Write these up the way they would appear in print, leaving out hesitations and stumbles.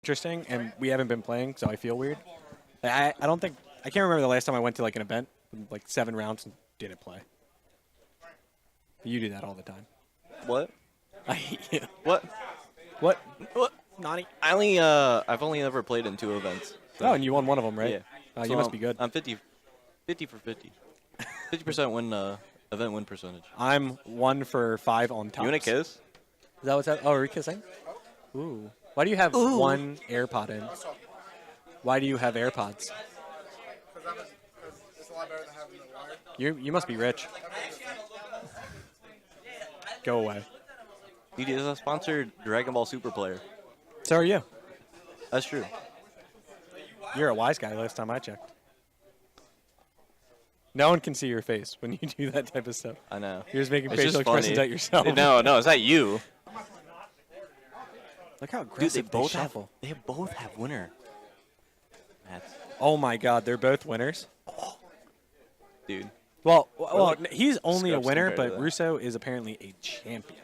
interesting, and we haven't been playing, so I feel weird. I don't think I can't remember the last time I went to like an event with like 7 rounds and didn't play. You do that all the time. What? I hate you. What? What? What? Nani? I've only ever played in 2 events. So. Oh, and you won one of them, right? Yeah. You So must be good. I'm 50 for 50. 50% win event win percentage. I'm 1 for 5 on top. You want a kiss? Is that what's happening? Oh, are we kissing? Ooh. Why do you have one AirPod in? Why do you have AirPods? Because it's a lot better than having the wire. You must be rich. Go away. He is a sponsored Dragon Ball Super player. So are you. That's true. You're a wise guy last time I checked. No one can see your face when you do that type of stuff. I know. You're just making It's facial just funny. expressions at yourself. No, it's not you. Look how Dude, aggressive they shuffle. They both have winner. That's, Oh my God, they're both winners. dude. Well, like he's only a scrubs winner, compared to but that. Russo is apparently a champion.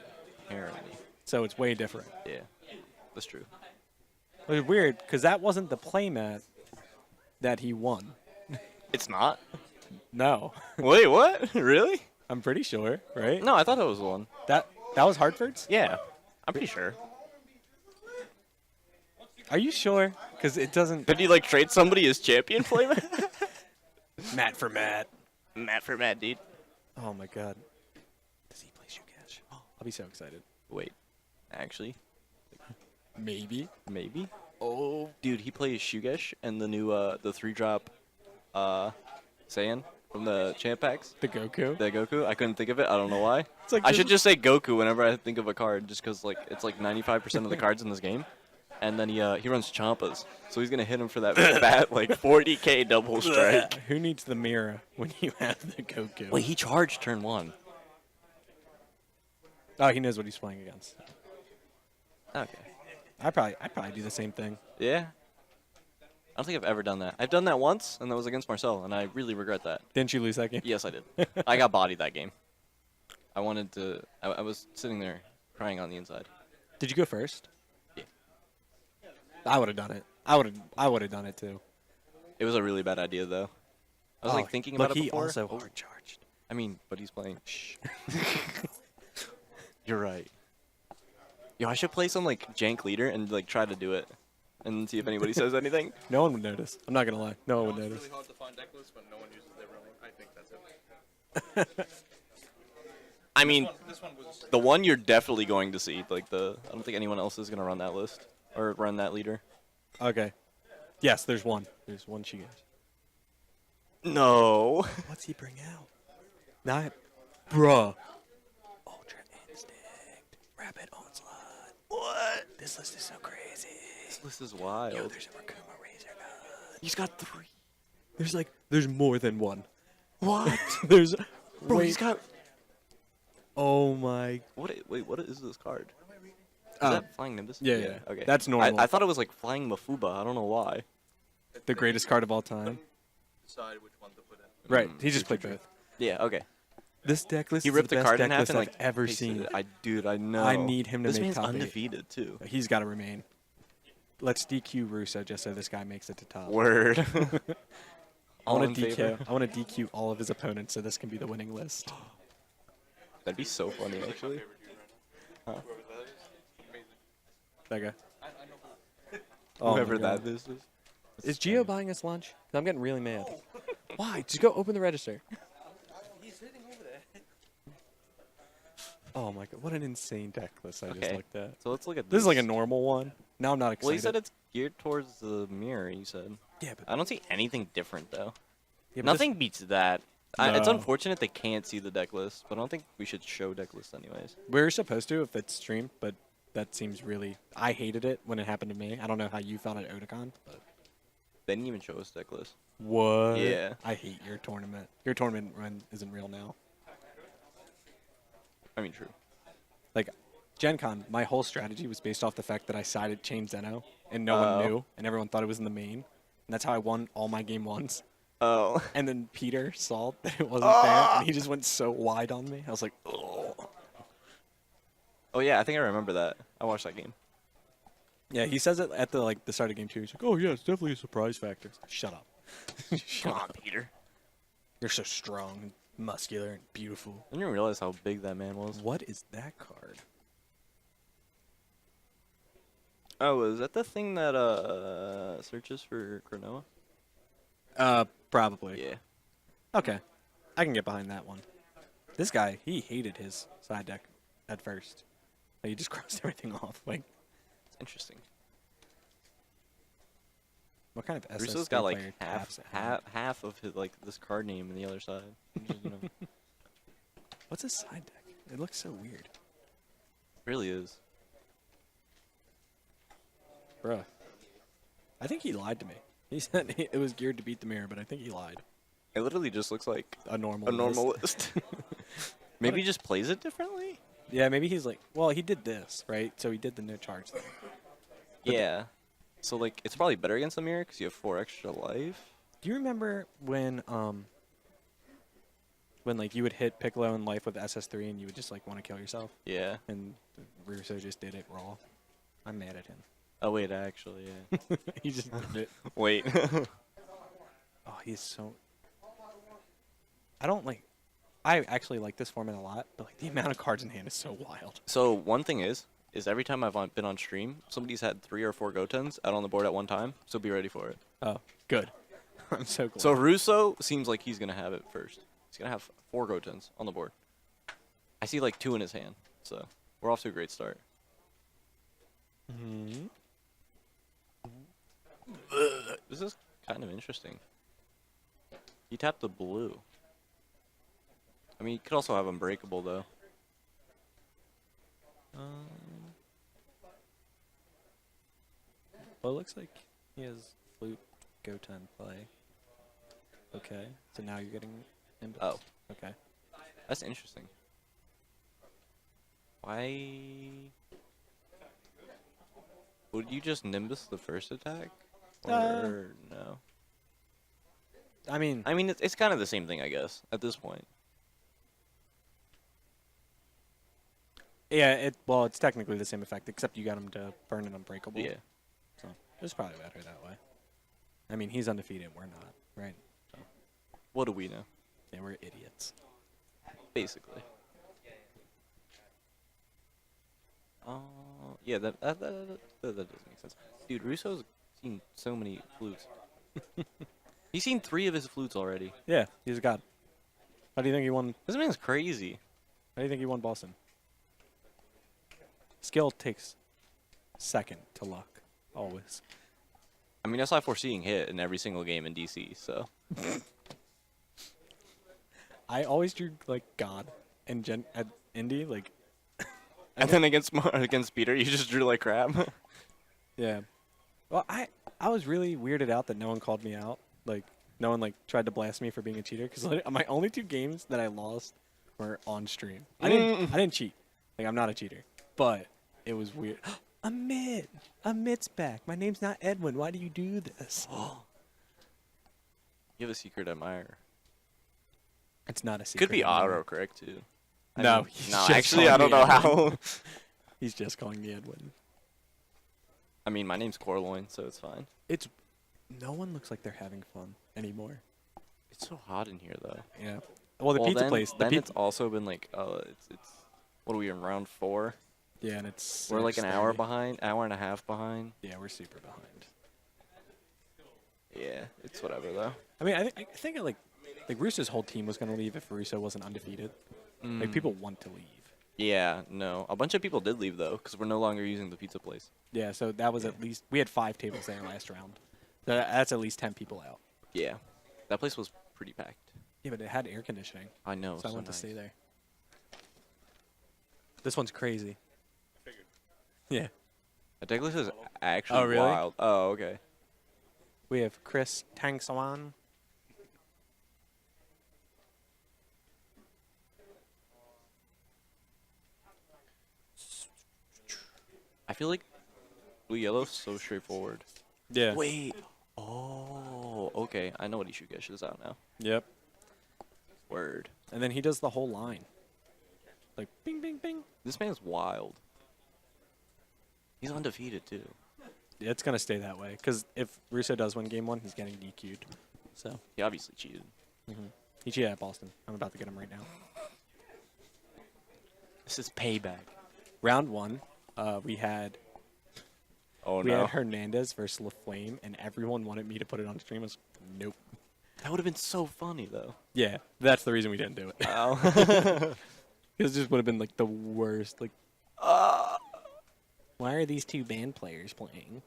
Apparently. So it's way different. Yeah. That's true. It was weird because that wasn't the playmat that he won. It's not? No, Wait, what? Really? I'm pretty sure, right? No, I thought it was the one. That was Hartford's. Yeah. I'm pretty sure. Are you sure? Because it doesn't. Did he like trade somebody as champion playmat? Matt for Matt. Matt for Matt, dude. Oh my God. Does he play Shugesh? Oh, I'll be so excited. Wait. Actually, Maybe. maybe. Oh, dude, he plays Shugesh and the new the 3-drop Saiyan from the champ packs. The Goku. The Goku. I couldn't think of it. I don't know why. It's like I this- should just say Goku whenever I think of a card, just because like it's like 95% of the cards in this game. And then he runs Champas, so he's gonna hit him for that fat like 40k double strike. Who needs the mirror when you have the Goku? Wait, he charged turn 1. Oh, he knows what he's playing against. Okay. I'd probably do the same thing. Yeah. I don't think I've ever done that. I've done that once, and that was against Marcel, and I really regret that. Didn't you lose that game? Yes, I did. I got bodied that game. I wanted to. I was sitting there crying on the inside. Did you go first? Yeah. I would have done it. I would have done it too. It was a really bad idea, though. I was like thinking about but it he before. also hard charged. I mean, but he's playing. Shh. You're right. Yo, I should play some like jank leader and like try to do it, and see if anybody says anything. No one would notice. I'm not gonna lie. No one would notice. It's really hard to find deck lists when no one uses their real name. I think that's it. I mean, This one was. the one you're definitely going to see. Like I don't think anyone else is gonna run that list or run that leader. Okay. Yes, there's one. There's one she gets. No. What's he bring out? Not, bruh. Ultra Instinct. Rapid Onslaught. What? This list is so crazy. This list is wild. Yo, there's a Rakuma Razor gun. He's got 3. There's more than one. What? There's. Bro, wait. he's got. Oh my. Wait, what is this card? Is Oh. that Flying Nimbus? Yeah. Okay. That's normal. I thought it was like Flying Mafuba. I don't know why. The greatest card of all time. Decide which one to put in. Right. He just played both. Yeah. Okay. This deck list He is ripped the the best card deck in half list and I've like ever pasted seen. it. Dude, I know. I need him to this make man's top 8. undefeated too. He's got to remain. Let's DQ Russo just so this guy makes it to top. Word. I All want in to favor? DQ. I want to DQ all of his opponents so this can be the winning list. That'd be so funny, actually. That guy. Whoever my God. that is. Is Gio buying us lunch? I'm getting really mad. Why? Just go open the register. He's sitting over there. Oh my God! What an insane deck list I just Okay. looked at. So let's look at This is like a normal one. Now I'm not excited. Well, you said it's geared towards the mirror. You said. Yeah, but, I don't see anything different though. yeah, but Nothing beats that. It's No. unfortunate they can't see the deck list, but I don't think we should show deck list anyways. We're supposed to if it's streamed, but that seems really. I hated it when it happened to me. I don't know how you felt at Otakon, but. They didn't even show us deck list. What? Yeah. I hate your tournament. Your tournament run isn't real now. I mean, true. Like, Gen Con, my whole strategy was based off the fact that I sided Chain Zeno, and no Oh. one knew, and everyone thought it was in the main. And that's how I won all my game ones. Oh. And then Peter saw that it wasn't there, and he just went so wide on me. I was like, oh. Oh yeah, I think I remember that. I watched that game. Yeah, he says it at the start of game 2. He's like, "Oh yeah, it's definitely a surprise factor." It's like, shut up. Shut Come on, up. Peter. You're so strong, and muscular, and beautiful. I didn't realize how big that man was. What is that card? Oh, is that the thing that searches for Cronoa? Probably. Yeah. Okay, I can get behind that one. This guy, he hated his side deck at first. Like, he just crossed everything off. Like, It's interesting. what kind of SS Russo's got like player half taps it? half of his like this card name in the other side. Just, you know, What's his side deck? It looks so weird. really is. Bruh. I think he lied to me. He said it was geared to beat the mirror, but I think he lied. It literally just looks like A normal a normal list. list. Maybe he just plays it differently. Yeah, maybe he's like, well, he did this, right? So he did the no charge thing. Yeah. So like it's probably better against the mirror because you have 4 extra life. Do you remember when like you would hit Piccolo in life with SS3 and you would just like want to kill yourself, Yeah. and Russo just did it raw? I'm mad at him. Oh wait, actually, yeah. He just did it. Wait. Oh, he's so. I don't like. I actually like this format a lot, but like the amount of cards in hand is so wild. So one thing is every time I've been on stream, somebody's had 3 or 4 Gotens out on the board at one time. So be ready for it. Oh, good. I'm so glad. So Russo seems like he's gonna have it first. He's gonna have 4 Gotens on the board. I see like 2 in his hand, so we're off to a great start. Mhm. This is kind of interesting. He tapped the blue. I mean, he could also have Unbreakable though. Well, it looks like he has flute, Goten play. Okay, so now you're getting Nimbus. Oh. Okay. That's interesting. Why would you just Nimbus the first attack? Or no? I mean, I mean, it's kind of the same thing, I guess, at this point. yeah, it's technically the same effect, except you got him to burn an Unbreakable. Yeah. So it's probably better that way. I mean, he's undefeated, we're not, right? So, What do we know? yeah, we're idiots. Basically. Yeah, that doesn't make sense. Dude, Russo's seen so many flutes. He's seen 3 of his flutes already. Yeah, he's a god. How do you think he won? This man's crazy. How do you think he won Boston? Skill takes second to luck, always. I mean, that's why foreseeing hit in every single game in DC, so. I always drew like God and at Indy, like And then against Peter, you just drew like crap. yeah. Well, I was really weirded out that no one called me out. Like no one like tried to blast me for being a cheater because my only 2 games that I lost were on stream. I didn't cheat. Like I'm not a cheater, but it was weird. Amit's back. My name's not Edwin. Why do you do this? You have a secret admirer. It's not a secret. Could be anymore. autocorrect too. No, mean, he's no. just Actually, calling I don't me know Edwin. how. He's just calling me Edwin. I mean, my name's Corloin, so it's fine. It's no one looks like they're having fun anymore. It's so hot in here, though. Yeah. Well, the pizza then, place. Then it's also been like, it's. What are we in round 4? Yeah, and it's. We're like an hour 6:30. behind, hour and a half behind. Yeah, we're super behind. Yeah, it's whatever though. I mean, I think like Russo's whole team was gonna leave if Russo wasn't undefeated. Like people want to leave. Yeah, no. A bunch of people did leave though, because we're no longer using the pizza place. Yeah, so that was at least we had 5 tables there last round. So that's at least 10 people out. Yeah, that place was pretty packed. Yeah, but it had air conditioning, I know. so I went nice. to stay there. This one's crazy. Figured. Yeah. That deck list is actually Oh, really? wild. Oh, okay. We have Chris Tangsawan. I feel like blue yellow's so straightforward. Yeah. Wait. Oh, okay. I know what Ishugesh is out now. Yep. Word. And then he does the whole line. Like bing bing bing. This man's wild. He's undefeated too. it's gonna stay that way. Because if Russo does win game 1, he's getting DQ'd. So He obviously cheated. he cheated at Boston. I'm about to get him right now. This is payback. Round 1, we had Oh we no. had Hernandez versus LaFlame, and everyone wanted me to put it on stream. I was nope. That would have been so funny though. Yeah, that's the reason we didn't do it. Wow. Because it just would have been like the worst. Like, why are these two band players playing?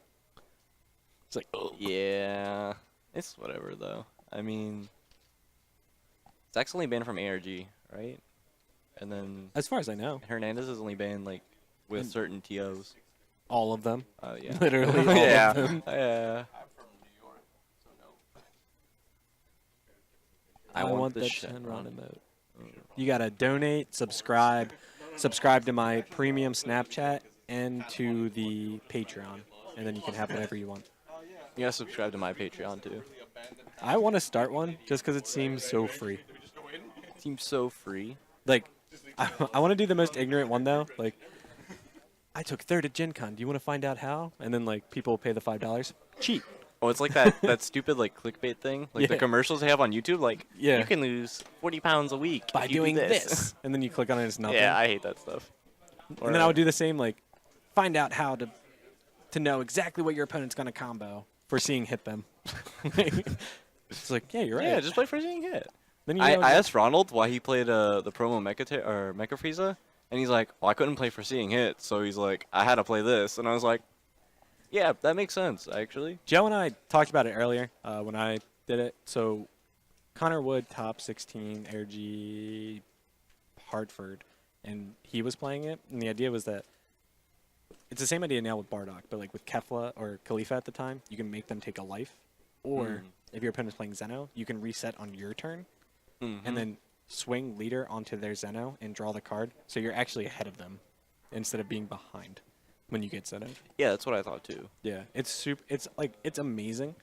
It's like, oh. Yeah. It's whatever though. I mean, Zach's only banned from ARG, right? And then As far as I know, Hernandez is only banned like with certain TOs. all of them. Yeah. Literally all yeah. of them. Yeah. I want the that Shenron. Shenron emote. You gotta donate, subscribe to my premium Snapchat and to the Patreon, and then you can have whatever you want. You gotta subscribe to my Patreon too. I want to start one just because it seems so free. It seems so free. Like, I want to do the most ignorant one though. Like, I took third at Gen Con. Do you want to find out how? And then like people will pay the $5. Cheat. Oh, it's like that stupid like clickbait thing, like the Yeah. commercials they have on YouTube. Like, Yeah. you can lose 40 pounds a week By if you do doing this. this. And then you click on it, it's nothing. Yeah, I hate that stuff. And then I would do the same, like, find out how to know exactly what your opponent's going to combo for seeing hit them. It's like, yeah, you're right. Yeah, just play for seeing hit. Then you I know asked Ronald why he played the promo Mecha Frieza, and he's like, well, I couldn't play for seeing hit, so he's like, I had to play this, and I was like, yeah, that makes sense actually. Joe and I talked about it earlier when I did it. So Connor Wood, top 16, Air G, Hartford, and he was playing it. And the idea was that it's the same idea now with Bardock, but like with Kefla or Khalifa at the time, you can make them take a life. Or if your opponent's playing Zeno, you can reset on your turn and then swing leader onto their Zeno and draw the card. So you're actually ahead of them instead of being behind when you get Zeno. Yeah, that's what I thought too. Yeah, it's super. It's like it's amazing,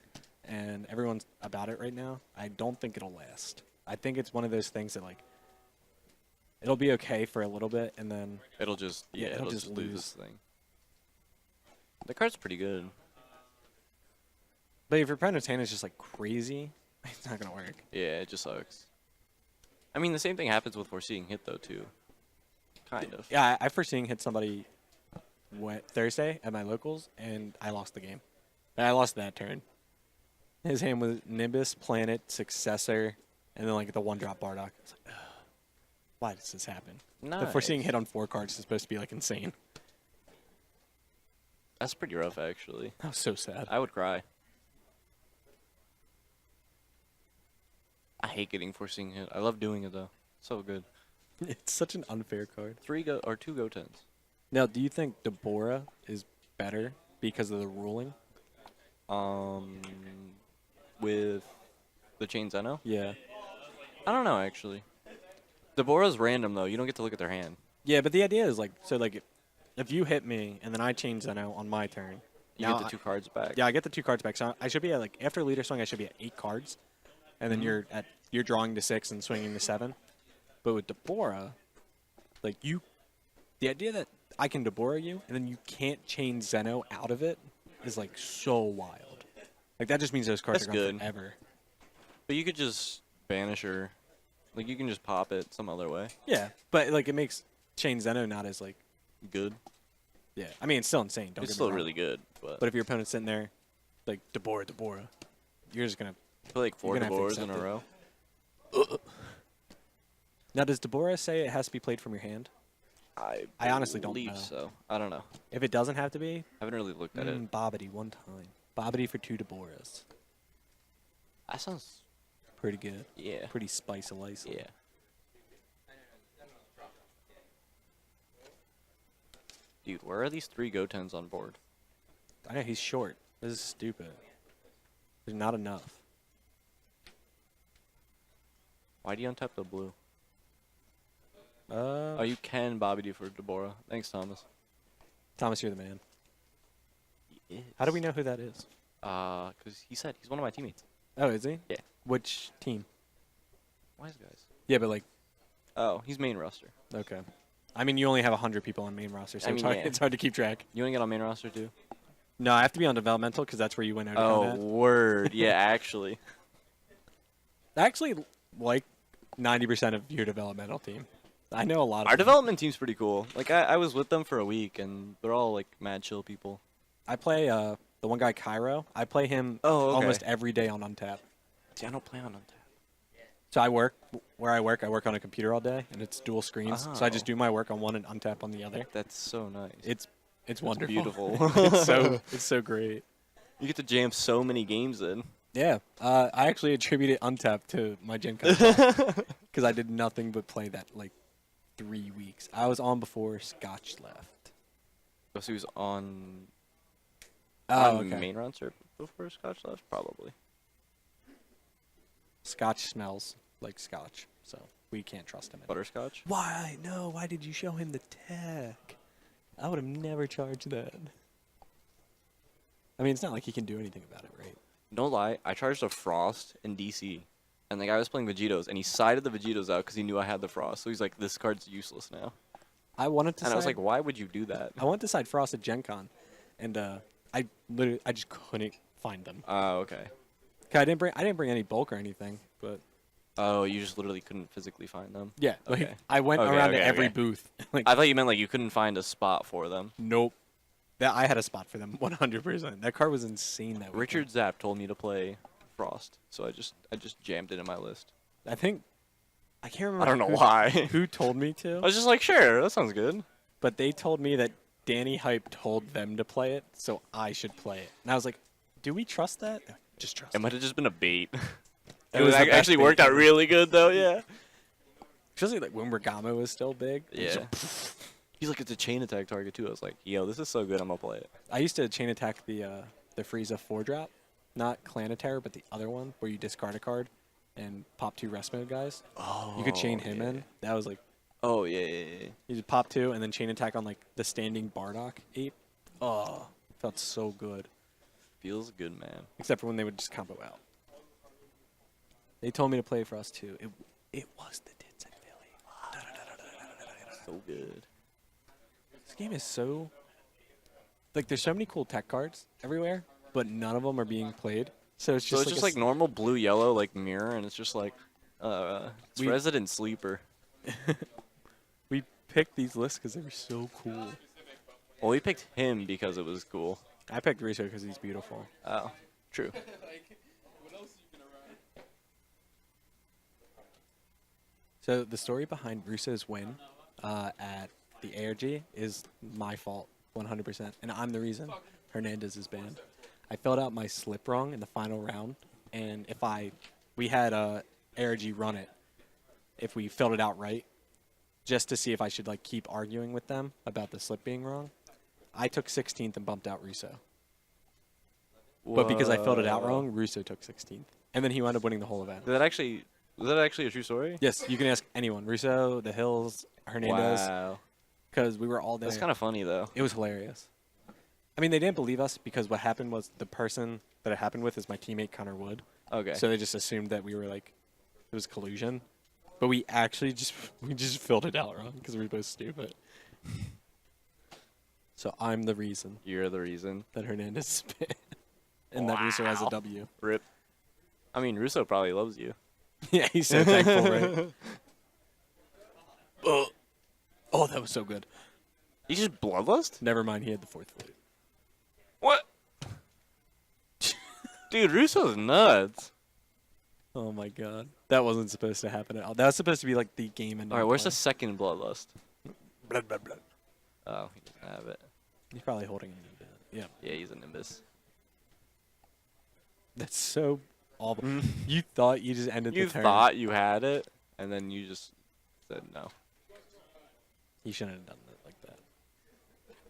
and everyone's about it right now. I don't think it'll last. I think it's one of those things that like it'll be okay for a little bit, and then It'll just it'll it'll just just lose lose. this thing. The card's pretty good. but if your opponent's hand is just like crazy, it's not gonna work. Yeah, it just sucks. I mean, the same thing happens with foreseeing hit though too. Kind of. Yeah, I foreseeing hit somebody Thursday at my locals, and I lost the game. I lost that turn. His hand was Nimbus, Planet, Successor, and then like the one drop Bardock. It's like, ugh, why does this happen? The foreseeing hit on 4 cards is supposed to be like insane. That's pretty rough actually. I was so sad. I would cry. I hate getting foreseeing hit. I love doing it though. So good. It's such an unfair card. 2 go tens. Now, do you think Deborah is better because of the ruling? With the chain Zeno? Yeah. I don't know actually. Deborah's random though. You don't get to look at their hand. Yeah, but the idea is like, so like, if you hit me and then I chain Zeno on my turn, You now get the 2 cards back. yeah, I get the 2 cards back. So I should be at like after leader swing, I should be at 8 cards, and then you're drawing to 6 and swinging to 7. But with Deborah, like the idea that I can Deborah you and then you can't chain Zeno out of it is like so wild. Like that just means those cards That's are gone good. forever. But you could just banish her. Like you can just pop it some other way. Yeah, but like it makes chain Zeno not as like Good. yeah. I mean it's still insane. Don't It's get me still wrong. really good. But But if your opponent's sitting there, like Deborah, you're just gonna. play like 4 you're gonna have to Debors in a accept row. Now, does Deborah say it has to be played from your hand? I honestly don't believe know. so. I don't know. If it doesn't have to be, Haven't really looked at it. Bobbity one time. Bobbity for 2 Deborahs. That sounds. Pretty good. Yeah. Pretty spice-a-lice. Yeah. Dude, where are these 3 go tens on board? I know he's short. This is stupid. There's not enough. Why do you untap the blue? Oh, Oh, you can Bobby D for Deborah. Thanks, Thomas. Thomas, you're the man. He is. How do we know who that is? Because he said he's one of my teammates. Oh, is he? Yeah. Which team? Wise guys. Yeah, but like, Oh, he's main roster. okay. I mean, you only have 100 people on main roster, so I it's mean, hard. yeah. It's hard to keep track. You want to get on main roster too? No, I have to be on developmental because that's where you win out. Oh, word. Yeah, actually. I actually like 90% of your developmental team. I know a lot of Our them. development team's pretty cool. Like, I was with them for a week, and they're all, like, mad chill people. I play the one guy, Cairo. I play him Oh, okay. almost every day on Untap. See, I don't play on Untap. So I work I work on a computer all day, and it's dual screens. So I just Oh. do my work on one and Untap on the other. That's so nice. It's wonderful. beautiful. it's so great. You get to jam so many games in. Yeah, I actually attributed Untap to my Gen Con because I did nothing but play that like 3 weeks. I was on before Scotch left. Oh, so he was on Oh, on okay. main roster before Scotch left? Probably. Scotch smells like Scotch, so we can't trust him. Butterscotch? Why? No, why did you show him the tech? I would have never charged that. I mean, it's not like he can do anything about it, right? No lie, I charged a Frost in DC, and the guy was playing Vegetos, and he sided the Vegetos out because he knew I had the Frost. So he's like, this card's useless now. I wanted to And side, I was like, why would you do that? I wanted to side Frost at Gen Con, and I just couldn't find them. Oh, okay. 'Cause I didn't bring any bulk or anything, but Oh, you just literally couldn't physically find them? yeah, like, Okay. I went Okay, around to okay, every okay. booth. Like, I thought you meant like you couldn't find a spot for them. nope. That I had a spot for them, 100%. That card was insane. That Richard weekend. Zapp told me to play Frost, so I just jammed it in my list. I think I can't remember. I don't know who- why. Who told me I to? was just like, sure, that sounds good. But they told me that Danny Hype told them to play it, so I should play it. And I was like, do we trust that? Just trust It might have just been a bait. It It was the best actually bait worked out ever. really good though, yeah. Especially like when Regama was still big. Yeah. He's like, it's a chain attack target too. I was like, yo, this is so good, I'm gonna play it. I used to chain attack the Frieza 4-drop. Not Claniterror, but the other one where you discard a card and pop 2 rest mode guys. Oh, You could chain him in. That was like, Oh yeah. you just pop 2 and then chain attack on like the standing Bardock ape. Oh, felt so good. Feels good, man. Except for when they would just combo out. They told me to play for us too. It was the Tits and Philly. So good. This game is so like there's so many cool tech cards everywhere, but none of them are being played. So it's So just it's just a like normal blue yellow like mirror, and it's just like it's We- Resident Sleeper. we picked these lists because they were so cool. Well, we picked him because it was cool. I picked Russo because he's beautiful. Oh, true. So the story behind Russo's win at the ARG is my fault, 100%, and I'm the reason Hernandez is banned. I filled out my slip wrong in the final round, and we had ARG run it if we filled it out right, just to see if I should like keep arguing with them about the slip being wrong. I took 16th and bumped out Russo. But because I filled it out Whoa. wrong, Russo took 16th. And then he wound up winning the whole event. Was that actually a true story? Yes, you can ask anyone. Russo, The Hills, Hernandez. Wow. Because we were all there. That's kind of funny though. It was hilarious. I mean, they didn't believe us because what happened was the person that it happened with is my teammate Connor Wood. Okay. So they just assumed that we were like, it was collusion. But we actually just filled it out wrong because we were both stupid. So I'm the reason You're the reason. that Hernandez is banned. And that Russo has a Wow. W. Rip. I mean, Russo probably loves you. Yeah, he's so thankful, right? Oh, that was so good. You just bloodlust? Never mind, he had the 4th flute. What? Dude, Russo's nuts. Oh my god. That wasn't supposed to happen at all. That was supposed to be like the game and All right, where's the second bloodlust? blood, blood, blood. Oh, he doesn't have it. He's probably holding it. Yeah. Yeah, he's a Nimbus. That's so awful. You thought you just ended You the turn. thought you had it, and then you just said no. He shouldn't have done it like that.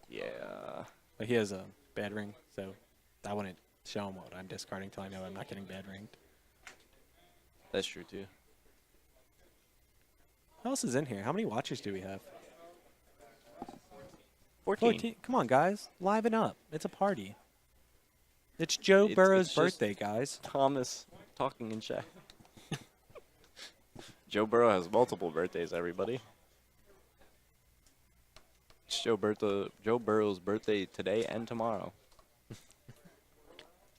Yeah. But he has a bad ring, so I wouldn't show him what I'm discarding until I know I'm not getting bad ringed. That's true too. Who else is in here? How many watchers do we have? 14. 14. Come on, guys. Liven up. It's a party. It's Joe It's- Burrow's it's just- birthday, guys. Thomas talking in chat. Joe Burrow has multiple birthdays, everybody. It's Joe Burrow's birthday today and tomorrow.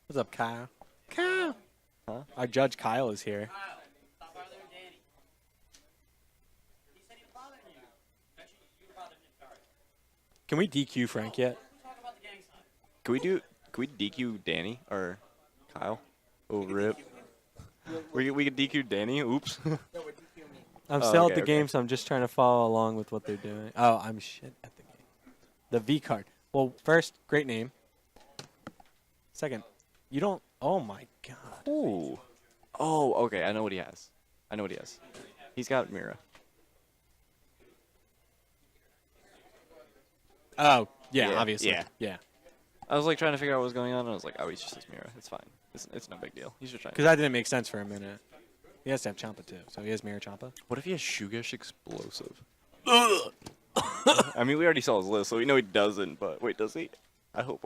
What's up, Kyle? Kyle. Huh? Our judge Kyle is here. Can we DQ Frank yet? Can we DQ Danny or Kyle? Oh, rip. We could DQ Danny. Oops. I'm Oh, still okay, at the okay. game, so I'm just trying to follow along with what they're doing. Oh, I'm shit at the game. The V card. Well, first, great name. Second, you don't. Oh my god. Ooh. Oh, okay. I know what he has. He's got Mira. Oh, yeah, Yeah, obviously. yeah. Yeah. I was like trying to figure out what was going on, and I was like, oh, he's just his Mira. It's fine. It's no big deal. He's just trying. Because that didn't make sense for a minute. He has to have Champa too, so he has Mirror Champa. What if he has Shugesh Explosive? I mean, we already saw his list, so we know he doesn't. But wait, does he? I hope.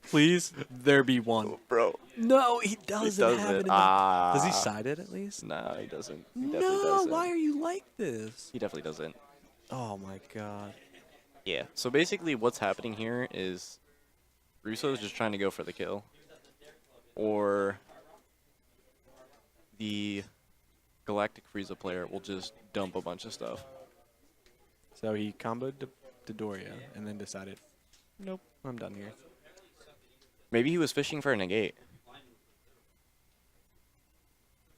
Please, there be one. Oh, bro. No, he doesn't have doesn't. it. Does he side it at least? No, he doesn't. He definitely No, doesn't. why are you like this? He definitely doesn't. Oh my god. Yeah. So basically, what's happening here is Russo's just trying to go for the kill, or the Galactic Frieza player will just dump a bunch of stuff. So he comboed to Doria and then decided, nope, I'm done here. Maybe he was fishing for a negate.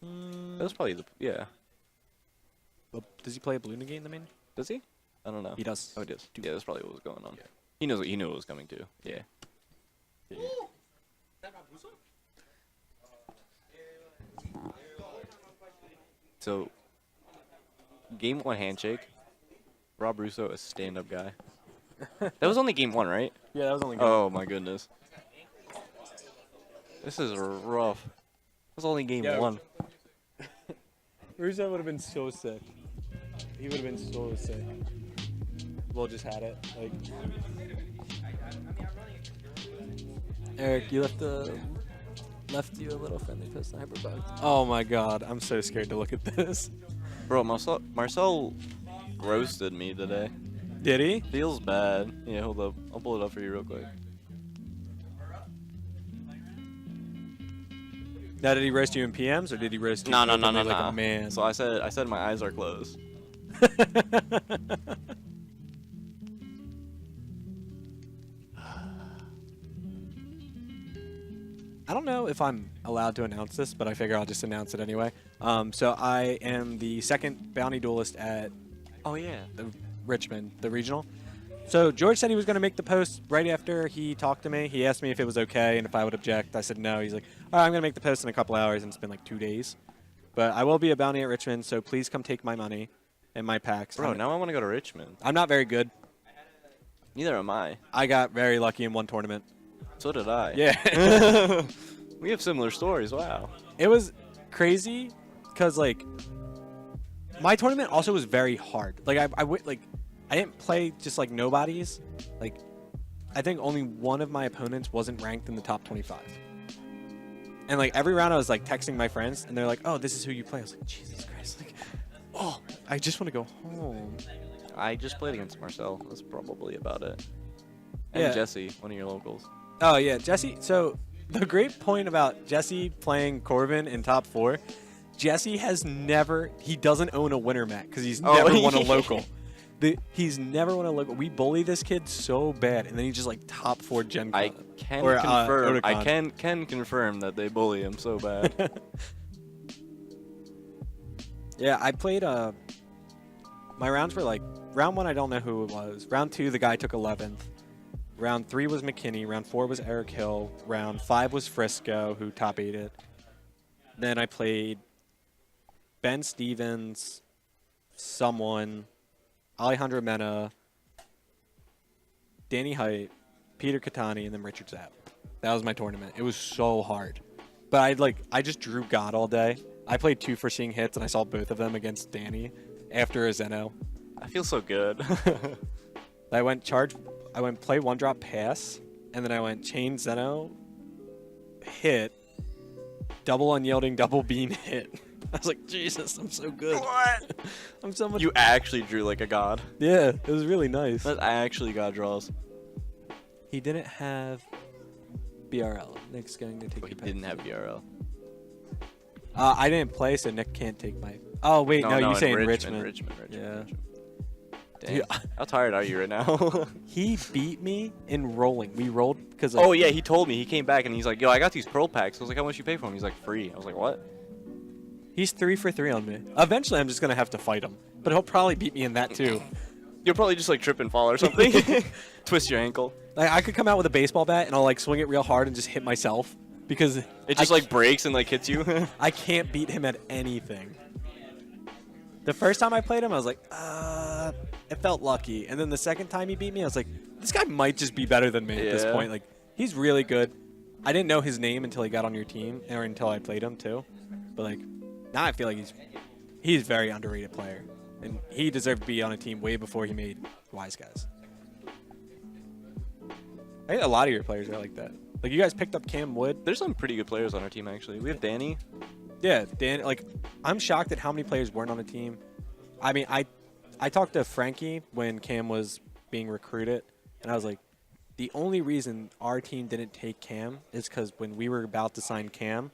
That was probably yeah. Well, does he play a blue negate in the main? Does he? I don't know. He does. Oh, he does. Yeah, that's probably what was going on. He knew what was coming too. Yeah. So, game 1 handshake. Rob Russo, a stand-up guy. That was only game 1, right? Yeah, that was only good. Oh my goodness. This is rough. That was only game Yo. 1. Russo would have been so sick. He would have been so sick. We'll just had it. Like, Eric, you left you a little friendly post on Hyperbug. Oh my god, I'm so scared to look at this. Bro, Marcel roasted me today. Did he? Feels bad. Yeah, hold up. I'll pull it up for you real quick. Now, did he roast you in PMs or did he roast you No. openly like a man? So I said my eyes are closed. I don't know if I'm allowed to announce this, but I figure I'll just announce it anyway. So I am the second bounty duelist at Oh yeah. the Richmond, the regional. So George said he was going to make the post right after he talked to me. He asked me if it was okay and if I would object. I said no. He's like, all right, I'm going to make the post in a couple hours, and it's been like 2 days. But I will be a bounty at Richmond, so please come take my money and my packs. Bro, now I want to go to Richmond. I'm not very good. Neither am I. I got very lucky in one tournament. So did I. Yeah. We have similar stories. Wow. It was crazy because, like, my tournament also was very hard. Like, I didn't play just, like, nobodies. Like, I think only one of my opponents wasn't ranked in the top 25. And, like, every round I was, like, texting my friends, and they're like, oh, this is who you play. I was like, Jesus Christ. Like, oh, I just want to go home. I just played against Marcel. That's probably about it. And Yeah. Jesse, one of your locals. Oh, yeah, Jesse. So, the great point about Jesse playing Corbin in top 4, Jesse has never, he doesn't own a winner mat because he's Oh, never won a yeah. local. He's never won a local. We bully this kid so bad, and then he just like top 4 Gen Con. I can Or, confirm. I Otakon. can confirm that they bully him so bad. Yeah, I played, my rounds were like, round 1, I don't know who it was. Round 2, the guy took 11th. Round 3 was McKinney. Round 4 was Eric Hill. Round 5 was Frisco, who top 8'd it. Then I played Ben Stevens, someone, Alejandro Mena, Danny Height, Peter Catani, and then Richard Zapp. That was my tournament. It was so hard. But I just drew God all day. I played 2 for seeing hits, and I saw both of them against Danny after a Zeno. I feel so good. I went play 1-drop pass, and then I went chain Zeno, hit, double unyielding, double beam hit. I was like, Jesus, I'm so good. What? I'm so much. You actually drew like a god. Yeah, it was really nice. That actually god draws. He didn't have BRL. Nick's going to take But he your pick. didn't have BRL. I didn't play, so Nick can't take my. Oh wait, no, you in saying Richmond. Yeah. Damn. Dude, How tired are you right now? he beat me in rolling. We rolled because. Oh yeah, he told me. He came back and he's like, "Yo, I got these pearl packs." I was like, "How much you pay for them?" He's like, "Free." I was like, "What?" He's 3 for 3 on me. Eventually, I'm just gonna have to fight him, but he'll probably beat me in that too. You'll probably just like trip and fall or something. Twist your ankle. Like I could come out with a baseball bat and I'll like swing it real hard and just hit myself because It just like breaks and like hits you. I can't beat him at anything. The first time I played him, I was like, it felt lucky. And then the second time he beat me, I was like, this guy might just be better than me at this Yeah. point. Like, he's really good. I didn't know his name until he got on your team, or until I played him too. But like, now I feel like he's a very underrated player, and he deserved to be on a team way before he made Wise Guys. I think a lot of your players are like that. Like, you guys picked up Cam Wood. There's some pretty good players on our team actually. We have Danny. Yeah, Dan. Like, I'm shocked at how many players weren't on the team. I mean, I talked to Frankie when Cam was being recruited, and I was like, the only reason our team didn't take Cam is because when we were about to sign Cam,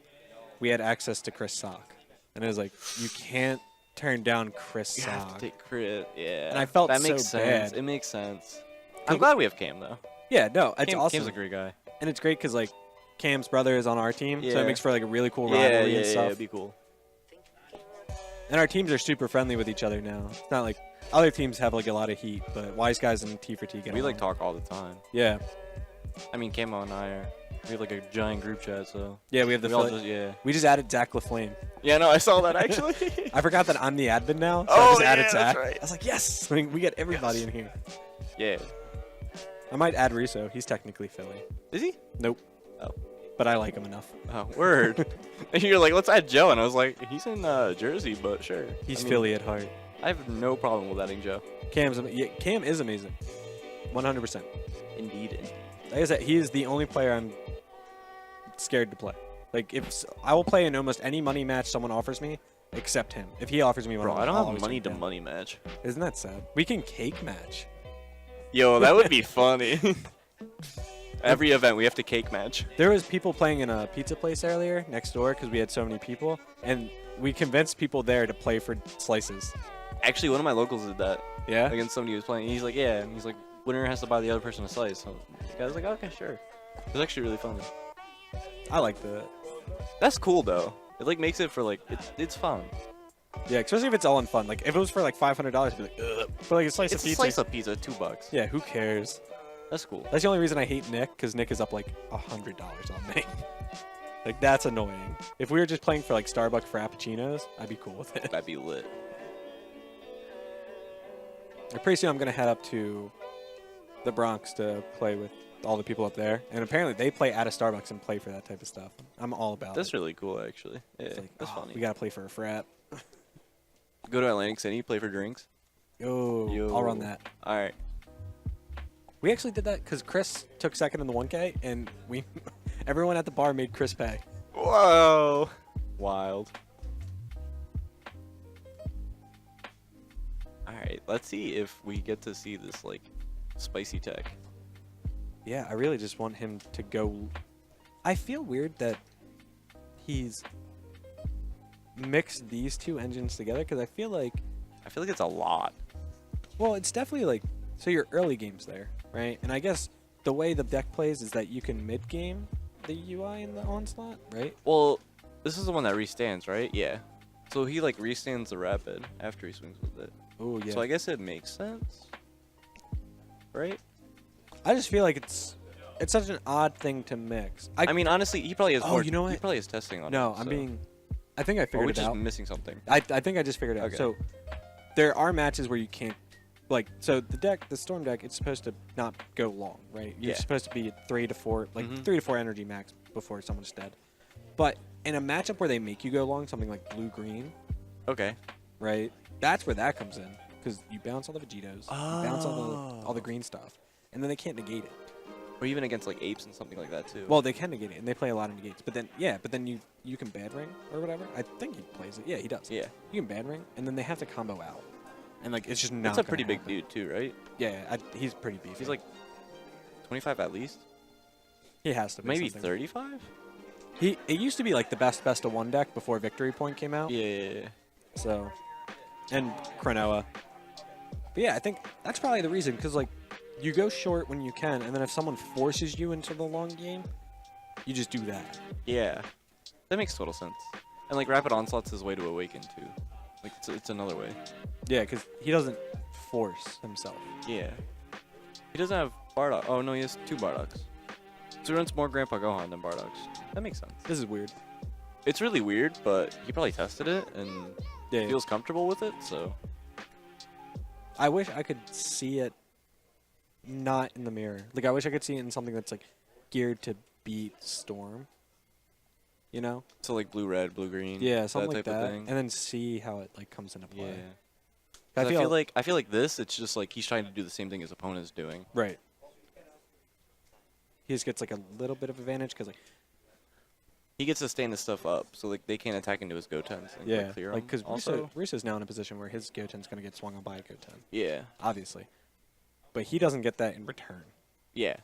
we had access to Chris Sock, and I was like, you can't turn down Chris You Sock. have to take crit. Yeah. And I felt that makes so sense. bad. It makes sense. I'm glad we have Cam though. Yeah, no, it's awesome, Cam's a great guy. and it's great because like Cam's brother is on our team, so Yeah. it makes for like a really cool Yeah, rivalry yeah, and yeah. stuff. It'd be cool. And our teams are super friendly with each other now. It's not like other teams have like a lot of heat, but Wise Guys and T for T get We like along. talk all the time. Yeah, I mean, Camo and I we have like a giant group chat, so yeah, we have the we all Philly- just, yeah. we just added Zach LaFlame. Yeah, no, I saw that actually. I forgot that I'm the admin now, so I Oh, just yeah, added that's Zach. right. I was like, yes, we get everybody in here. Yeah. I might add Russo. He's technically Philly. Is he? Nope. Oh. But I like him enough. Oh, word. And you're like, let's add Joe, and I was like, he's in Jersey, but sure. He's I mean, Philly at heart. I have no problem with adding Joe. Cam is amazing. 100%. Indeed. Like I said, he is the only player I'm scared to play. Like, I will play in almost any money match someone offers me, except him. If he offers me one, Bro, I I'll don't always have money take to him. money match. Isn't that sad? We can cake match. Yo, that would be funny. Every event, we have to cake match. There was people playing in a pizza place earlier next door because we had so many people, and we convinced people there to play for slices. Actually, one of my locals did that Yeah? against somebody who was playing. He's like, yeah. And he's like, winner has to buy the other person a slice. So the guy was like, okay, sure. It was actually really funny. I like that. That's cool, though. It, like, makes it for, like, it's fun. Yeah, especially if it's all in fun. Like, if it was for, like, $500, I'd be like, ugh. For, like, a slice It's of a pizza. slice of pizza, $2. Yeah, who cares? That's cool. That's the only reason I hate Nick, because Nick is up, like, $100 on me. Like, that's annoying. If we were just playing for, like, Starbucks Frappuccinos, I'd be cool with it. That'd be lit. Like, pretty soon I'm going to head up to the Bronx to play with all the people up there. And apparently they play at a Starbucks and play for that type of stuff. I'm all about That's it. really cool, actually. Yeah, It's like, that's oh, funny. we got to play for a frat. Go to Atlantic City, play for drinks. Yo, I'll run that. All right. We actually did that because Chris took second in the 1K, and everyone at the bar made Chris pay. Whoa. Wild. All right, let's see if we get to see this, like, spicy tech. Yeah, I really just want him to go. I feel weird that he's mixed these two engines together because I feel like, I feel like it's a lot. well, it's definitely like, so your early game's there, right? And I guess the way the deck plays is that you can mid-game the UI in the onslaught, right? Well, this is the one that restands, right? Yeah. So he, like, restands the rapid after he swings with it. Oh, yeah. So I guess it makes sense. Right? I just feel like it's such an odd thing to mix. I mean, honestly, he probably has Oh, more. you know He what? probably has testing on it. No, I'm so- being. I think I Or we're figured it just out. missing something. I think I just figured it out. Okay. So there are matches where you can't, like, so the storm deck, it's supposed to not go long, right? You're Yeah. supposed to be at 3 to 4, like Mhm. 3 to 4 energy max before someone's dead. But in a matchup where they make you go long, something like blue green, Okay. right? That's where that comes in because you bounce all the Vegetos, you bounce all the green stuff, and then they can't negate it. Or even against, like, apes and something like that, too. Well, they can negate it, and they play a lot of negates. But then, you can bad ring or whatever. I think he plays it. Yeah, he does. yeah. You can bad ring, and then they have to combo out. And, like, it's just not That's a gonna pretty big happen. dude, too, right? Yeah, he's pretty beefy. He's like 25 at least. He has to be Maybe something. 35? It used to be like the best of one deck before Victory Point came out. Yeah. So, and Cronoa. But yeah, I think that's probably the reason, because like you go short when you can, and then if someone forces you into the long game, you just do that. Yeah. That makes total sense. And like Rapid Onslaught's his way to awaken too. Like it's another way. Yeah, because he doesn't force himself. Yeah. He doesn't have Bardock. Oh no, he has 2 Bardocks. So he runs more Grandpa Gohan than Bardocks. That makes sense. This is weird. It's really weird, but he probably tested it and Yeah, feels comfortable with it, so. I wish I could see it not in the mirror. Like, I wish I could see it in something that's like geared to beat Storm. You know? So like blue red, blue green. Yeah, something that like type that. of thing. And then see how it like comes into Yeah. play. I feel like this, it's just like he's trying to do the same thing his opponent's doing. Right. He just gets like a little bit of advantage because like He gets to stand his stuff up, so like they can't attack into his Gotens and yeah, clear like him. because Also, Russo's now in a position where his Goten's gonna get swung on by a Goten, yeah, obviously, but he doesn't get that in return, yeah,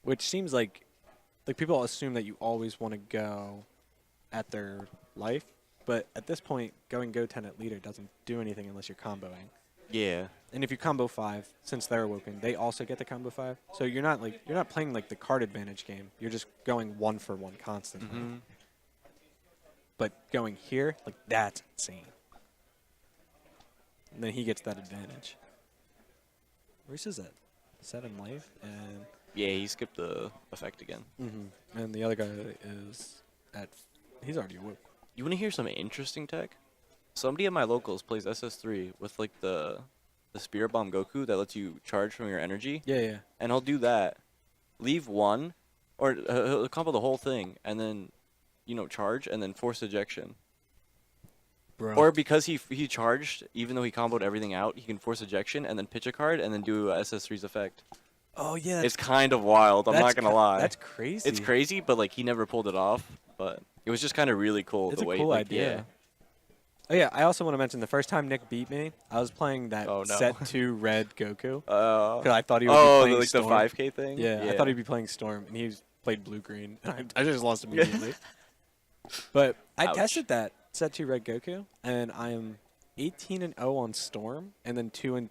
which seems like people assume that you always want to go at their life, but at this point, going Goten at leader doesn't do anything unless you're comboing. yeah, And if you combo 5, since they're awoken, they also get the combo 5. So you're not playing like the card advantage game. You're just going 1 for 1 constantly. mm-hmm. But going here, like that's insane. And then he gets that advantage. Reese's at 7 life, and Yeah, he skipped the effect again. and the other guy is he's already awoke. You want to hear some interesting tech? Somebody at my locals plays SS3 with like the Spirit Bomb Goku that lets you charge from your energy, Yeah, yeah. and he'll do that, leave 1, or he'll combo the whole thing, and then, charge, and then force ejection. Bro. Or because he charged, even though he comboed everything out, he can force ejection and then pitch a card and then do SS3's effect. Oh yeah. It's kind of wild. I'm not gonna lie. That's crazy. It's crazy, but like he never pulled it off. But it was just kind of really cool. It's the a way, cool like, idea. Yeah. Oh yeah, I also want to mention the first time Nick beat me, I was playing that Oh, no. set 2 red Goku. Because I thought he would be Oh, playing like Storm. the 5K thing. Yeah, I thought he'd be playing Storm, and he played blue-green. I just lost immediately. But I Ouch. tested that set 2 red Goku, and I am 18-0 on Storm, and then 2-3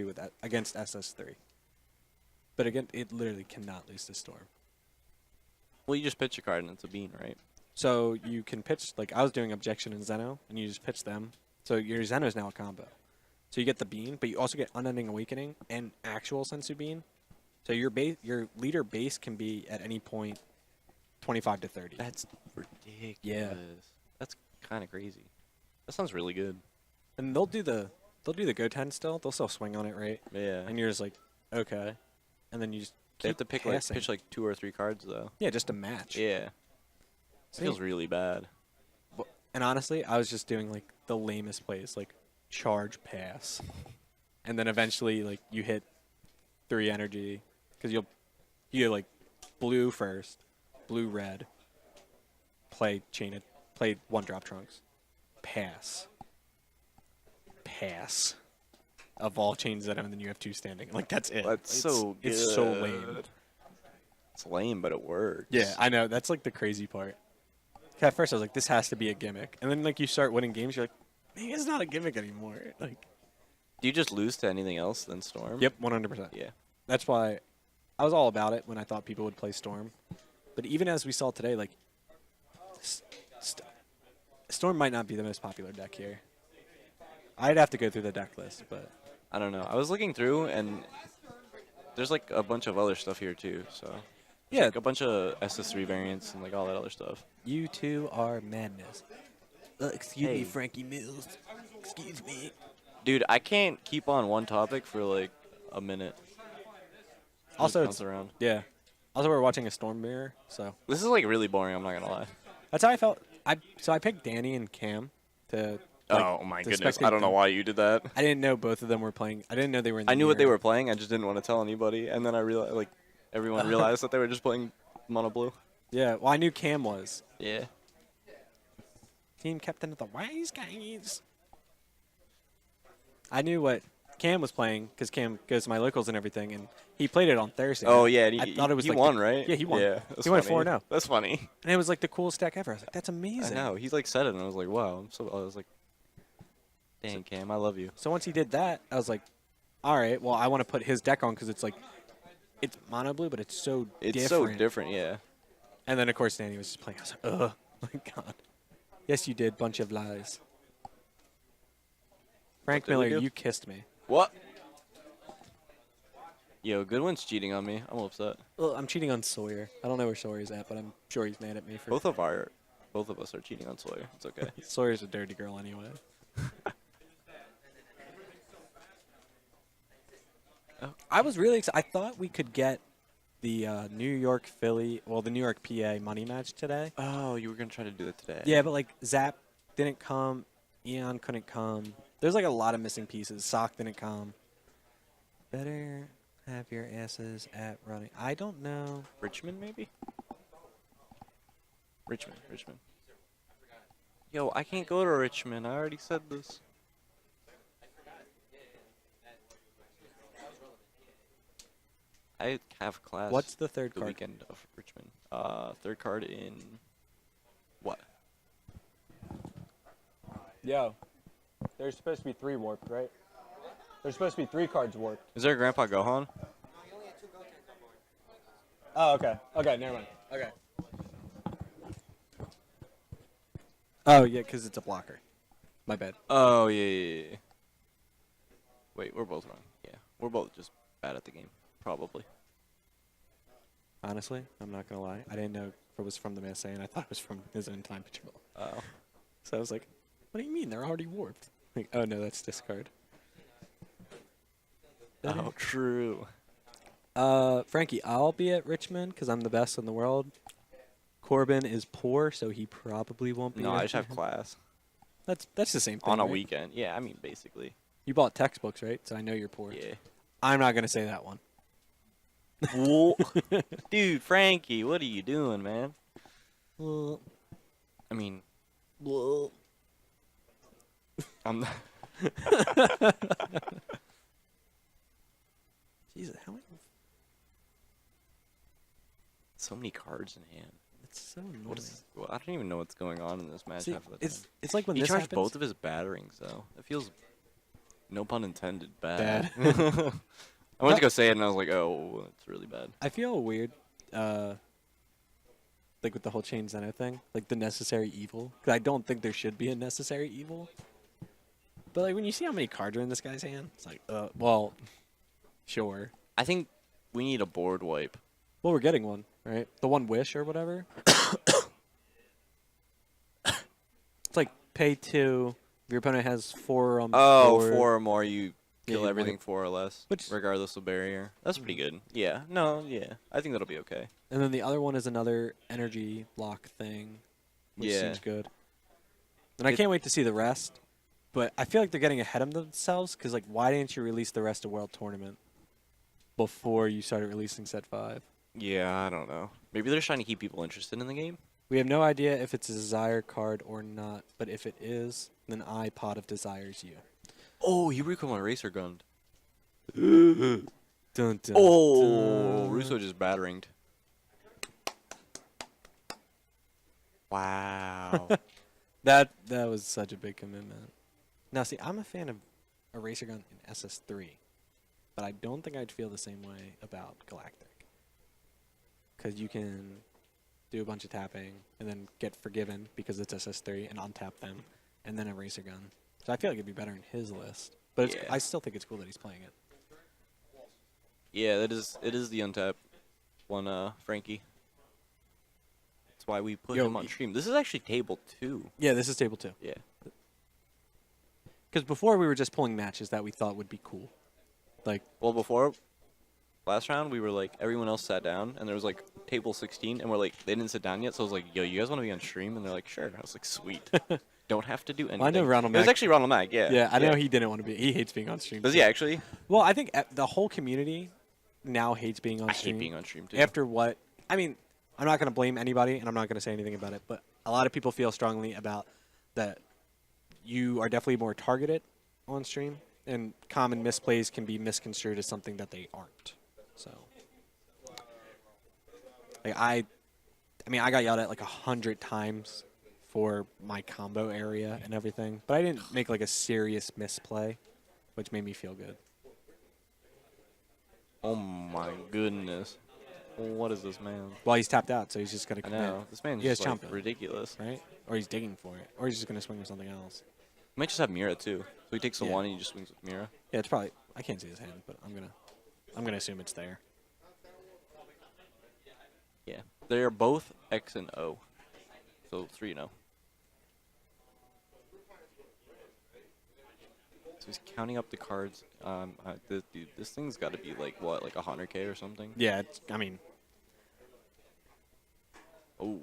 with that against SS3. But again, it literally cannot lose to Storm. Well, you just pitch a card and it's a bean, right? So you can pitch, like I was doing Objection and Zeno, and you just pitch them. So your Zeno's now a combo. So you get the bean, but you also get Unending Awakening and actual Sensu Bean. So your leader base can be at any point 25 to 30. That's ridiculous. Yeah. That's kind of crazy. That sounds really good. And they'll do the Goten still. They'll still swing on it, right? Yeah. And you're just like, okay. And then you just They have to keep pitch passing. like 2 or 3 cards though. Yeah, just a match. Yeah. It feels really bad. And honestly, I was just doing like the lamest plays, like charge pass, and then eventually like you hit 3 energy because you like blue first, blue red, play 1 drop trunks, pass, of all chains that and then you have 2 standing. Like that's it. That's so good. It's so lame. It's lame, but it works. Yeah, I know. That's like the crazy part. At first, I was like, "This has to be a gimmick," and then like you start winning games, you're like, "Maybe it's not a gimmick anymore." Like, Do you just lose to anything else than Storm? yep, 100%. Yeah. That's why I was all about it when I thought people would play Storm. But even as we saw today, like, Storm might not be the most popular deck here. I'd have to go through the deck list, but I don't know. I was looking through, and there's like a bunch of other stuff here too. So yeah, like a bunch of SS3 variants and like all that other stuff. you two are madness. Excuse Hey. me, Frankie Mills. Excuse me. Dude, I can't keep on one topic for like a minute. Also, Bounce around. Yeah. Also, we're watching a Storm mirror, so This is like really boring. I'm not gonna lie. that's how I felt. I picked Danny and Cam to. Like, oh my to goodness! spectate I don't know them. why you did that. I didn't know both of them were playing. I didn't know they were in the I knew what they mirror. were playing. I just didn't want to tell anybody, and then I realized like everyone realized that they were just playing mono blue. Yeah, well, I knew Cam was. Yeah. Team captain of the Wise Guys. I knew what Cam was playing because Cam goes to my locals and everything, and he played it on Thursday. Oh yeah, and I thought it was he like won, the, right? Yeah, he won. Yeah, that's He went funny. 4-0, That's funny. and it was like the coolest deck ever. I was like, that's I amazing. know. He like said it, and I was like, wow. I was like, dang, Cam, I love you. So once he did that, I was like, all right, well, I want to put his deck on because it's like, it's mono blue, but it's so It's different. so different, yeah. And then of course Danny was just playing. I was like, ugh, my God. Yes, you did. Bunch of lies. Frank did we Miller, do? you kissed me. What? Yo, Goodwin's cheating on me. I'm upset. Well, I'm cheating on Sawyer. I don't know where Sawyer's at, but I'm sure he's mad at me for. Both of us are cheating on Sawyer. It's okay. Sawyer's a dirty girl anyway. Oh. I was really excited. I thought we could get the New York Philly, well, the New York PA money match today. Oh, you were gonna try to do that today. Yeah, but like Zap didn't come, Eon couldn't come. There's like a lot of missing pieces. Sock didn't come. Better have your asses at running. I don't know. Richmond, maybe? Richmond. Yo, I can't go to Richmond. I already said this. I have class. What's the third the card? weekend of Richmond? Third card in what? Yo, there's supposed to be 3 warped, right? There's supposed to be 3 cards warped. Is there a Grandpa Gohan? Oh, okay. Okay, never mind. Okay. Oh, yeah, because it's a blocker. My bad. Oh yeah. Wait, we're both wrong. Yeah, we're both just bad at the game, probably. Honestly, I'm not going to lie. I didn't know if it was from the Massa, and I thought it was from his own time patrol. Oh. So I was like, what do you mean? They're already warped. Like, oh, no, that's discard. Oh, true. Frankie, I'll be at Richmond because I'm the best in the world. Corbin is poor, so he probably won't be No, there I just for have him. class That's the same thing, on a right? weekend. Yeah, I mean basically. You bought textbooks, right? So I know you're poor. Yeah. I'm not going to say that one. Dude, Frankie, what are you doing, man? I mean, I'm not. Jesus, how many? So many cards in hand. It's so annoying. What is? Well, I don't even know what's going on in this match See, half of the time. it's like when He this charged happens. both of his batterings, though. It feels, no pun intended, bad. Bad. I went to go say it, and I was like, oh, it's really bad. I feel weird, like with the whole Chain Zeno thing, like the necessary evil. 'Cause I don't think there should be a necessary evil. But like when you see how many cards are in this guy's hand, it's like, well, sure. I think we need a board wipe. Well, we're getting one, right? The one wish or whatever. It's like pay 2. If your opponent has 4 on the Oh, board. 4 or more, you Yeah, kill you everything wipe. 4 or less, Which- regardless of barrier. That's pretty good. Yeah. No, yeah. I think that'll be okay. And then the other one is another energy block thing, which Yeah. seems good. And I can't wait to see the rest. But I feel like they're getting ahead of themselves because, like, why didn't you release the rest of World Tournament before you started releasing Set 5? Yeah, I don't know. Maybe they're trying to keep people interested in the game. We have no idea if it's a Desire card or not, but if it is, then I Pot of Desires you. Oh, he recoiled my Racer Gun. Dun, dun, Oh, dun. Russo just batteringed. Wow. That was such a big commitment. Now, see, I'm a fan of Eraser Gun in SS3, but I don't think I'd feel the same way about Galactic. Because you can do a bunch of tapping and then get Forgiven because it's SS3 and untap them, and then Eraser Gun. So I feel like it'd be better in his list. But Yeah. I still think it's cool that he's playing it. Yeah, it is the untap one, Frankie. That's why we put Yo, him on stream. This is actually table 2. Yeah, this is table 2. Yeah. Because before we were just pulling matches that we thought would be cool. Like, Well, before last round, we were like, everyone else sat down, and there was like table 16, and we're like, they didn't sit down yet, so I was like, yo, you guys want to be on stream? And they're like, sure. I was like, sweet. Don't have to do anything. I know Ronald It was Mack- actually Ronald Mack, yeah. yeah, I know he didn't want to be. He hates being on stream. Does too. he actually? Well, I think the whole community now hates being on I stream. hate being on stream, too. After what? I mean, I'm not going to blame anybody, and I'm not going to say anything about it, but a lot of people feel strongly about that you are definitely more targeted on stream and common misplays can be misconstrued as something that they aren't. So, like I mean, I got yelled at like 100 times for my combo area and everything, but I didn't make like a serious misplay, which made me feel good. Oh my goodness. What is this man? Well, he's tapped out, so he's just gonna I commit. know. This man's He has just like, chomp, ridiculous. right? Or he's digging for it, or he's just gonna swing with something else. He might just have Mira too. So he takes the Yeah. one and he just swings with Mira. Yeah, it's probably. I can't see his hand, but I'm gonna assume it's there. Yeah. They are both X and O. So 3-0. So he's counting up the cards. Dude, this thing's got to be like what, like 100K or something? Yeah, I mean, Oh.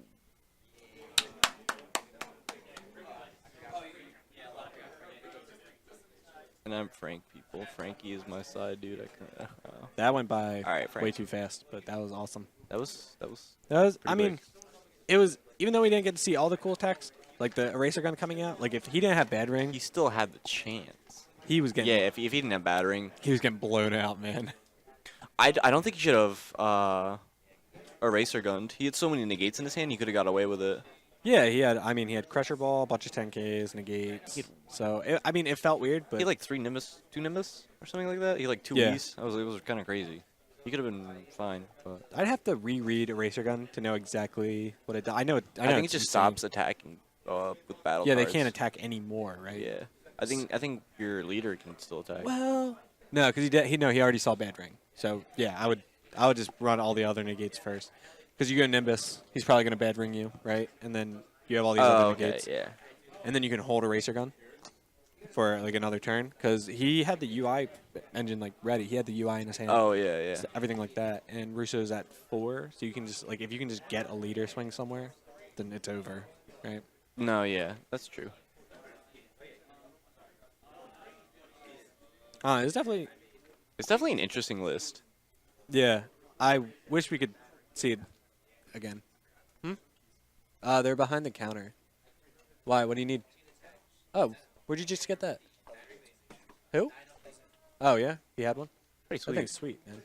And I'm Frank, people. Frankie is my side, dude. I can't. that went by All right, Frank. way too fast, but that was awesome. That was. That was. I Pretty mean, big. it was. Even though we didn't get to see all the cool attacks, like the eraser gun coming out. Like if he didn't have bad ring, He still had the chance. he was getting. Yeah, if he didn't have battering, He was getting blown out, man. I don't think he should have eraser gunned. He had so many negates in his hand, he could have got away with it. Yeah, he had. I mean, he had Crusher Ball, a bunch of 10Ks, negates. So I mean, it felt weird, but He had like 3 Nimbus, 2 Nimbus, or something like that. He had like 2 Yeah. E's. It was kind of crazy. He could have been fine, but I'd have to reread eraser gun to know exactly what it does. I know. I think it it's just insane. stops attacking with battle Yeah, cards. they can't attack anymore, right? Yeah, I think your leader can still attack. Well, no, because he already saw bad ring. So yeah, I would just run all the other negates first, because you go Nimbus, he's probably gonna bad ring you, right? And then you have all these other okay, negates, yeah. and then you can hold eraser gun for like another turn, because he had the UI engine like ready. He had the UI in his hand. Oh yeah, yeah. So everything like that. And Russo's at 4, so you can just like if you can just get a leader swing somewhere, then it's over, right? No, yeah, that's true. It's definitely. It's definitely an interesting list. Yeah, I wish we could see it again. They're behind the counter. Why? What do you need? Oh, where'd you just get that? Who? Oh yeah, he had one. Pretty That sweet. thing's sweet, man.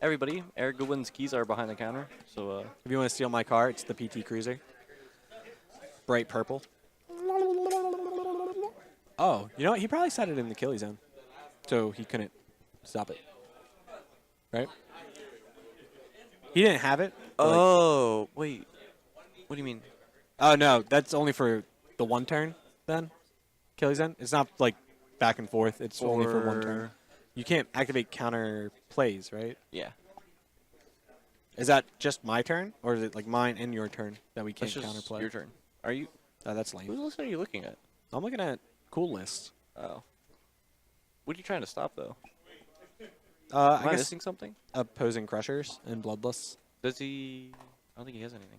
Everybody, Eric Goodwin's keys are behind the counter. So If you want to steal my car, it's the PT Cruiser. Bright purple. Oh, you know what? He probably set it in the killie zone, so he couldn't stop it. Right? He didn't have it. but, like- oh wait, what do you mean? Oh no, that's only for the one turn. Then, killie zone. It's not like back and forth. It's only for one turn. You can't activate counter plays, right? Yeah, Is that just my turn, or is it like mine and your turn that we can't that's just counterplay? your turn. Are you? Oh, that's Whose lame. list are you looking at? I'm looking at cool lists. Oh, what are you trying to stop though? I Am I guess missing something? opposing crushers and bloodless. Does he? I don't think he has anything.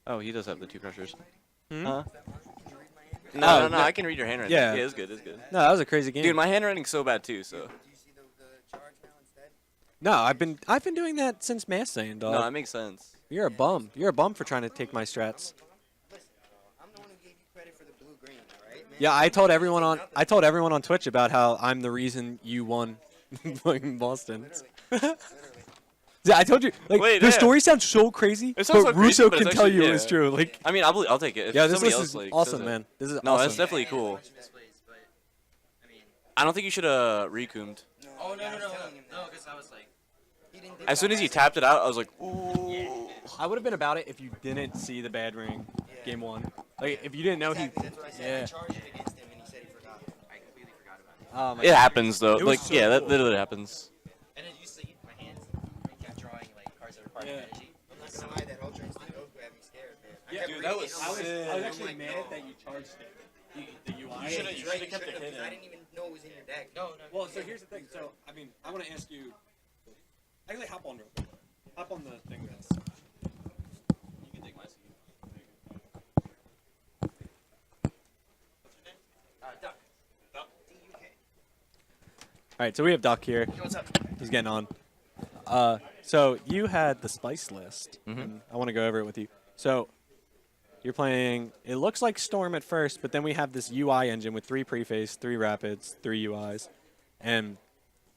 Oh, he does have the 2 crushers. Hmm? Huh? Oh, No, no. I can read your handwriting. Yeah. it's good. It's good. No, that was a crazy game. Dude, my handwriting's so bad too. So No, I've been doing that since Mass Saiyan, dog. no, that makes sense. You're a bum. You're a bum for trying to take my strats. I'm the one who gave you credit for the blue-green, all right, man? Yeah, I told everyone on Twitch about how I'm the reason you won fucking Boston. Yeah, I told you. Like Wait, the yeah. story sounds so crazy, It sounds but so crazy, Russo but can it's tell actually- you yeah. it's true. Like, I mean, I'll take it. If yeah, this somebody list else, is like, awesome, says it. man. This is No, awesome. that's definitely cool. Misplays, but I mean, I don't think you should recoomed. oh no, because I was like, he didn't. As soon as he tapped it out, I was like, ooh. I would have been about it if you didn't see the bad ring, game 1. Like, if you didn't know Exactly, that's what I said. Yeah. I charged it against him, and he said he forgot. I completely forgot about it. Oh my It God. happens though. It was Like, so yeah, that cool. literally happens. And then you see my hands kept drawing like cards that require Yeah. energy. I'm not gonna lie, that Ultra Instinct Goku had me scared, man. I Yeah, kept dude, reading it, I was actually like, mad no. that you charged it. The UI. You should have kept it because hidden. I didn't even know it was in your deck. No. Well, so here's the thing. So, I mean, I want to ask you. Actually, hop on real quick. Hop on the thing, guys. You can take my seat. Duck. D-U-K. All right, so we have Duck here. What's up? He's getting on. So you had the spice list, Mhm. and I want to go over it with you. So you're playing. It looks like Storm at first, but then we have this UI engine with 3 preface, 3 rapids, 3 UIs, and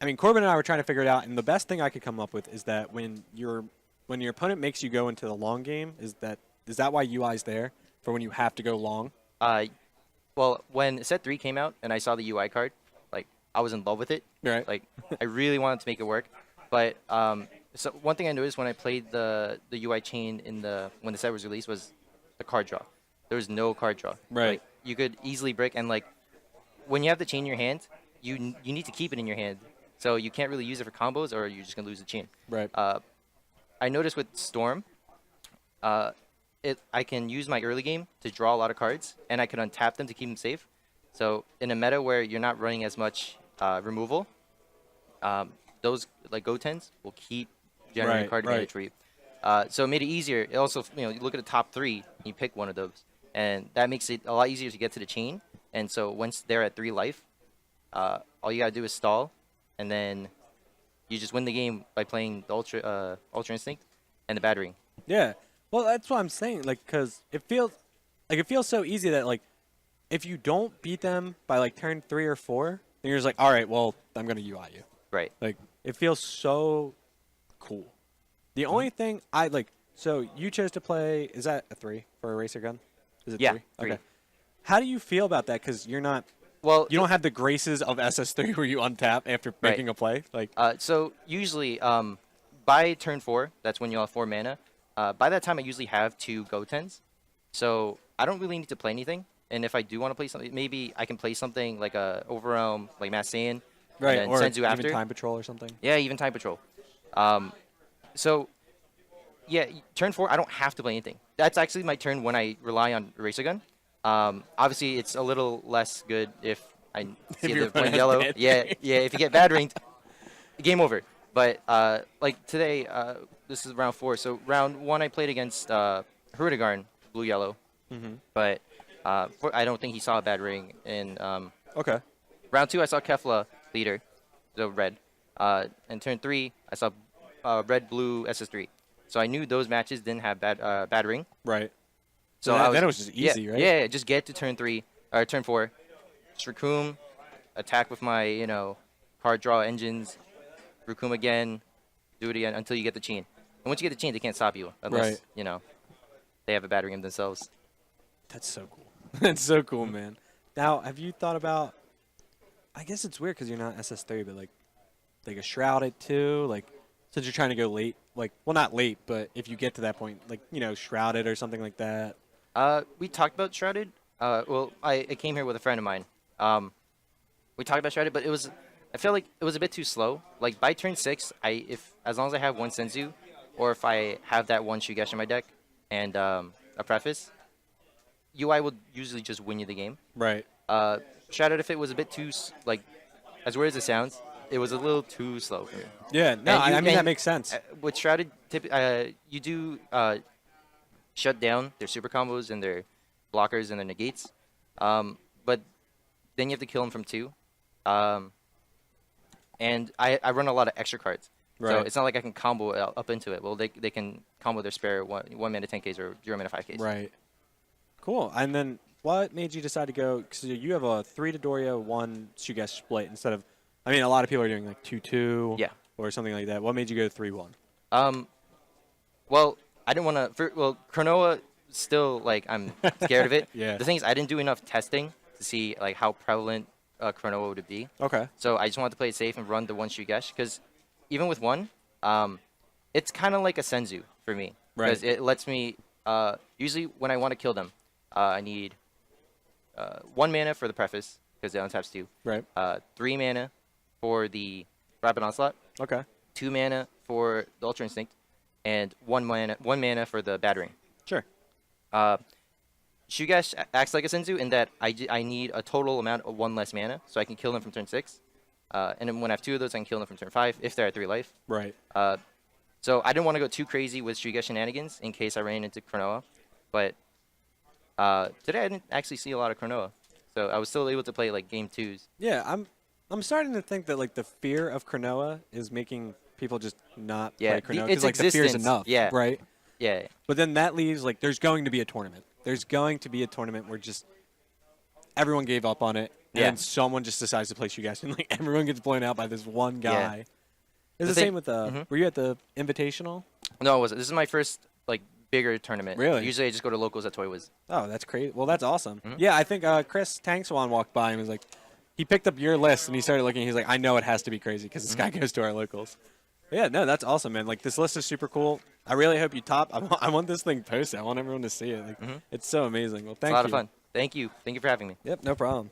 I mean Corbin and I were trying to figure it out. And the best thing I could come up with is that when your opponent makes you go into the long game, is that why UI's there for when you have to go long? Well, when set 3 came out and I saw the UI card, like I was in love with it. Right. Like I really wanted to make it work. But so one thing I noticed when I played the UI chain when the set was released was the card draw. There was no card draw. Right. Like, you could easily break, and like when you have the chain in your hand, you need to keep it in your hand. So you can't really use it for combos, or you're just gonna lose the chain. Right. I noticed with Storm, I can use my early game to draw a lot of cards, and I can untap them to keep them safe. So in a meta where you're not running as much removal, those like Go-10s will keep generating card advantage for you. So it made it easier. It also, you look at the top 3, you pick one of those, and that makes it a lot easier to get to the chain. And so once they're at 3 life, all you gotta do is stall, and then you just win the game by playing the Ultra Instinct and the Battering. Yeah. Well, that's what I'm saying. Like, cause it feels so easy that like, if you don't beat them by like turn 3 or 4, then you're just like, all right, well, I'm gonna UI you. Right. Like, it feels so cool. The only thing so you chose to play. Is that a 3 for a racer gun? Is it 3? 3. Okay. How do you feel about that? Because you're not. Well, you don't have the graces of SS3 where you untap after making a play. Like. So usually, by turn 4, that's when you'll have 4 mana. By that time, I usually have 2 Go-10s, so I don't really need to play anything. And if I do want to play something, maybe I can play something like a Overwhelm, like Mass Saiyan, Right, and or Senzu after. even Time Patrol or something. Yeah, even Time Patrol. So, yeah, turn 4, I don't have to play anything. That's actually my turn when I rely on Eraser Gun. Obviously, it's a little less good if I see the point yellow. Yeah, if you get bad ringed, game over. But, like today, this is round 4. So, round 1, I played against Hrudigarn, blue-yellow. But I don't think he saw a bad ring. And Okay. round 2, I saw Kefla leader, the red. And turn 3, I saw red-blue SS3. So I knew those matches didn't have bad ring. Right. So then it was just easy, right? Yeah, just get to turn 3 or turn 4. Shrikum, attack with my card draw engines. Rukum again, do it again until you get the chain. And once you get the chain, they can't stop you unless they have a bad ring themselves. That's so cool. That's so cool, man. Now, have you thought about? I guess it's weird because you're not SS3, but like a Shrouded too. Like, since you're trying to go late, like, well, not late, but if you get to that point, like, Shrouded or something like that. We talked about Shrouded. Well, I came here with a friend of mine. We talked about Shrouded, but I felt like it was a bit too slow. Like by turn 6, as long as I have 1 Senzu, or if I have that 1 Shugesh in my deck and a Preface, UI will usually just win you the game. Right. Shrouded, if it was a bit too as weird as it sounds, it was a little too slow for me. Yeah. No, I mean that makes sense. With Shrouded, you do shut down their super combos and their blockers and their negates, but then you have to kill them from 2. And I run a lot of extra cards, so it's not like I can combo up into it. Well, they can combo their spare 1 mana 10Ks or 0 mana 5Ks. Right. Cool. And then what made you decide to go? Because you have a 3 Dodoria, 1 Shugesh split instead of. I mean, a lot of people are doing like 2-2. Yeah. Or something like that. What made you go 3-1? Well, I didn't want to. Well, Cronoa still like I'm scared of it. Yeah. The thing is, I didn't do enough testing to see like how prevalent Cronoa would be. Okay. So I just wanted to play it safe and run the 1 Shugesh because even with 1, it's kind of like a Senzu for me. Right. Because it lets me. Usually when I want to kill them, I need 1 mana for the Preface because it untaps 2. Right. 3 mana for the Rapid Onslaught. Okay. 2 mana for the Ultra Instinct, and 1 mana for the Battering. Sure. Shugesh acts like a Senzu in that I need a total amount of 1 less mana, so I can kill them from turn 6. And then when I have 2 of those, I can kill them from turn 5 if they're at 3 life. Right. So I didn't want to go too crazy with Shugesh shenanigans in case I ran into Cronoa. But today I didn't actually see a lot of Cronoa, so I was still able to play like game 2s. Yeah, I'm starting to think that like the fear of Cronoa is making people just not play Cronoa because like the fear is enough. Yeah. Right. Yeah. But then that leaves like there's going to be a tournament. there's going to be a tournament where just everyone gave up on it, Yeah. and someone just decides to place you guys, and like everyone gets blown out by this one guy. It's the thing- same with Were you at the Invitational? No, it wasn't. This is my first like bigger tournament. Really? Usually I just go to locals at Toy Wiz. Oh, that's crazy. Well, that's awesome. Mhm. Yeah, I think Chris Tankswan walked by and was like, he picked up your list and he started looking. He's like, I know it has to be crazy because this guy goes to our locals. Yeah, no, that's awesome, man. Like, this list is super cool. I really hope you top. I want this thing posted. I want everyone to see it. Like, it's so amazing. Well, It's thank a you. lot of fun. Thank you. Thank you for having me. Yep, no problem.